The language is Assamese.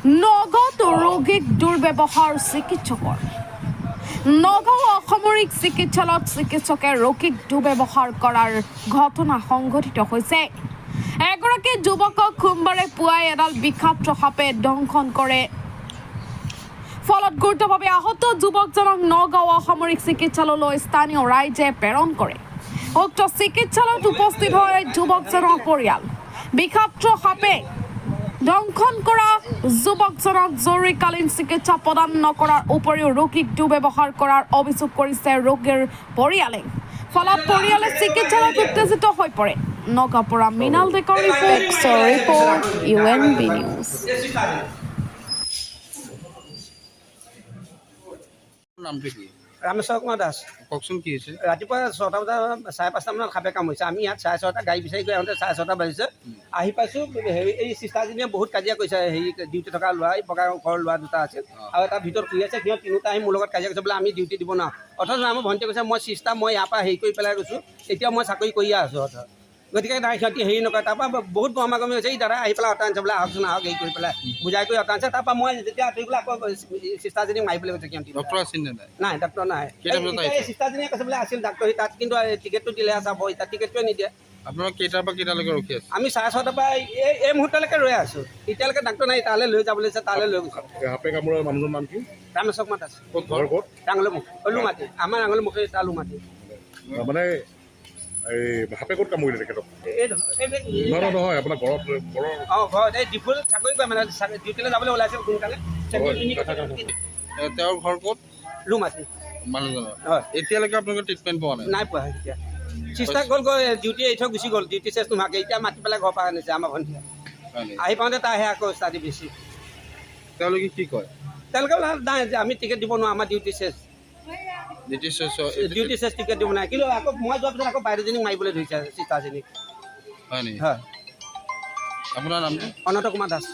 নগদ ৰোগীক দুৰ্ব্যৱহাৰ চিকিৎসকৰ নগাঁও অসামৰিক চিকিৎসালয়ত চিকিৎসকে ৰোগীক দুৰ্ব্যৱহাৰ কৰাৰ ঘটনা সংঘটিত হৈছে। এগৰাকী যুৱকক সোমবাৰে পুৱাই এডাল বিষাক্ত সাপে দংশন কৰে। ফলত গুৰুতৰভাৱে আহত যুৱকজনক নগাঁও অসামৰিক চিকিৎসালয়লৈ স্থানীয় ৰাইজে প্ৰেৰণ কৰে। উক্ত চিকিৎসালয়ত উপস্থিত হয় যুৱকজনৰ পৰিয়াল। বিষাক্ত সাপে দংশন কৰা যুৱকজনক জৰুৰীকালীন চিকিৎসা প্ৰদান নকৰাৰ উপৰিও ৰোগীক দুৰ্ব্যৱহাৰ কৰাৰ অভিযোগ কৰিছে ৰোগীৰ পৰিয়ালে। ফলত পৰিয়ালে চিকিৎসালয়ত উত্তেজিত হৈ পৰে। নগাঁৱৰ পৰা মৃণাল ডেকাৰ ৰিপৰ্ট UNB নিউজ। নামটো কি? ৰামেশ্বৰ কুমাৰ দাস। কওকচোন কি হৈছে? ৰাতিপুৱা 6টা বজা 5:30 মানত সাপে কামুৰিছে। আমি ইয়াত 6:30 গাড়ী বিচাৰি গৈ আহোঁতে 6:30 বাজিছে। আহি পাইছোঁ, হেৰি এই চিষ্টাৰজনীয়ে বহুত কাজিয়া কৰিছে। হেৰি ডিউটি থকা ল'ৰা, এই বগা ঘৰৰ ল'ৰা দুটা আছিল আৰু এটা ভিতৰত শুই আছে। সিহঁত তিনিওটা আহি মোৰ লগত কাজিয়া কৰিছে বোলে আমি ডিউটি দিব নোৱাৰোঁ। অথচ আমাৰ ভণ্টিয়ে কৈছে মই চিষ্টাৰ, মই ইয়াৰ পৰা হেৰি কৰি পেলাই গৈছোঁ, এতিয়া মই চাকৰি কৰিয়ে আছোঁ। গতিকে তাৰ সিহঁতি হেৰি নকৰে। তাৰপৰা বহুত গৰমাগৰমি হৈছে। এই দাদা আহি পেলাই অটানিছে বোলে আহকচোন আহক, হেৰি কৰি পেলাই বুজাই কৰি অটানিছে। তাৰপৰা মই যেতিয়া আঁতৰি পেলাই আকৌ চিষ্টাৰজনীক মাৰিবলৈ গৈছে। সিহঁতি ডক্টৰ আছিল নে নাই? নাই, ডাক্তৰ নাই। কেইটা বজাত এই চিষ্টাৰজনীয়ে কৈছে বোলে আছিল ডাক্তৰ, তাত কিন্তু টিকেটটো দিলে চাব, তাত টিকেটটোৱে নিদিয়ে। আপোনালোক কেইটাৰ পৰা কেইটালৈকে ৰখি আছে? আমি 6:30 পৰা এই মুহূৰ্তলৈকে ৰৈ আছোঁ। এতিয়ালৈকে ডাক্তৰ নাই, তালৈ লৈ যাবলৈ আছে, তালৈ লৈ গৈছোঁ। সাপে কামোৰা মানুহৰ নাম কি? ৰামেশ্বৰ কুমাৰ দাস। ক'ত ঘৰ ক'ত? ৰাঙলুমুখ, মাটি আমাৰ ৰাঙলুমুখে তালুমাটি। মানে এই সাপে ক'ত কামুৰিলে তেখেতক? নহয় আপোনাৰ ঘৰত ঘৰত এই ডিপুত চাকৰি কৰে, মানে ডিউটিলৈ যাবলৈ ওলাইছিল সোনকালে। তেওঁৰ ঘৰ ক'ত? লুমাটি মানুহজনৰ? হয়। এতিয়ালৈকে আপোনালোকে ট্ৰিটমেণ্ট পোৱা নাই? নাই পোৱা। এতিয়া চিষ্টাৰ গ'ল ডিউটি এৰি থৈ গুচি গ'ল। ডিউটি চেছ নোহোৱাকৈ এতিয়া মাতি পেলাই ঘৰৰ পৰা আনিছে আমাৰ ভণ্টিয়ে। আহি পাওঁতে তাইহে আকৌ ষ্টাডি বেছি। তেওঁলোকে কি কয়? তেওঁলোকে বোলে নাই, আমি টিকেট দিব নোৱাৰোঁ, আমাৰ ডিউটি চেছ। ডিউটি চেছ টিকেট দিব নাই। কিন্তু আকৌ মই যোৱাৰ পিছত আকৌ বাইদেউজনীক মাৰিবলৈ ধৰিছে চিষ্টাৰজনীক। হয় নেকি? হয়। আপোনাৰ নামটো? অনন্ত কুমাৰ দাস।